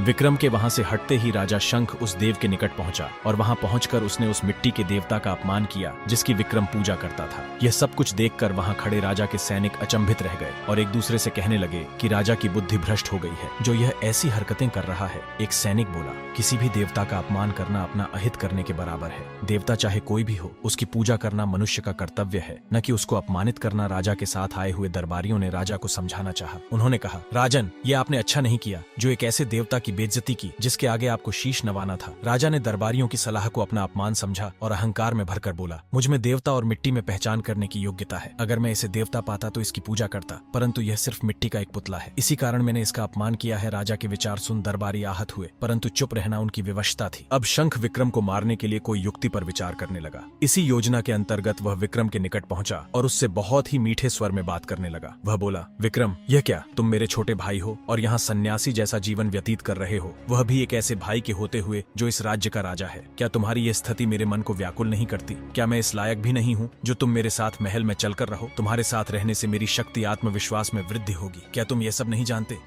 विक्रम के वहां से हटते ही राजा शंख उस देव के निकट पहुंचा और वहां पहुंचकर उसने उस मिट्टी के देवता का अपमान किया जिसकी विक्रम पूजा करता था। यह सब कुछ देखकर वहां खड़े राजा के सैनिक अचंभित रह गए और एक दूसरे से कहने लगे कि राजा की बुद्धि भ्रष्ट हो गई है, जो यह ऐसी हरकतें कर रहा है। एक सैनिक बोला, किसी भी देवता का अपमान करना अपना अहित करने के बराबर है। देवता चाहे कोई भी हो, उसकी पूजा करना मनुष्य का कर्तव्य है, न कि उसको अपमानित करना। राजा के साथ आए हुए दरबारियों ने राजा को समझाना चाहा। उन्होंने कहा, राजन, ये आपने अच्छा नहीं किया जो एक ऐसे देवता की बेइज्जती की जिसके आगे आपको शीश नवाना था। राजा ने दरबारियों की सलाह को अपना अपमान समझा और अहंकार में भरकर बोला, मुझ में देवता और मिट्टी में पहचान करने की योग्यता है। अगर मैं इसे देवता पाता तो इसकी पूजा करता, परंतु यह सिर्फ मिट्टी का एक पुतला है। इसी कारण मैंने इसका अपमान किया है। राजा के विचार सुन दरबारी आहत हुए, परंतु चुप रहना उनकी विवशता थी। अब शंख विक्रम को मारने के लिए कोई युक्ति पर विचार करने लगा। इसी योजना के अंतर्गत वह विक्रम के निकट पहुंचा और उससे बहुत ही मीठे स्वर में बात करने लगा। वह बोला, विक्रम, यह क्या, तुम मेरे छोटे भाई हो और यहाँ सन्यासी जैसा जीवन व्यतीत कर रहे हो, वह भी एक ऐसे भाई के होते हुए जो इस राज्य का राजा है। क्या तुम्हारी यह स्थिति मेरे मन को व्याकुल नहीं करती? क्या मैं इस लायक भी नहीं हूँ जो तुम मेरे साथ महल में चलकर रहो? तुम्हारे साथ रहने से मेरी शक्ति, आत्मविश्वास में वृद्धि होगी। क्या तुम ये सब नहीं जानते?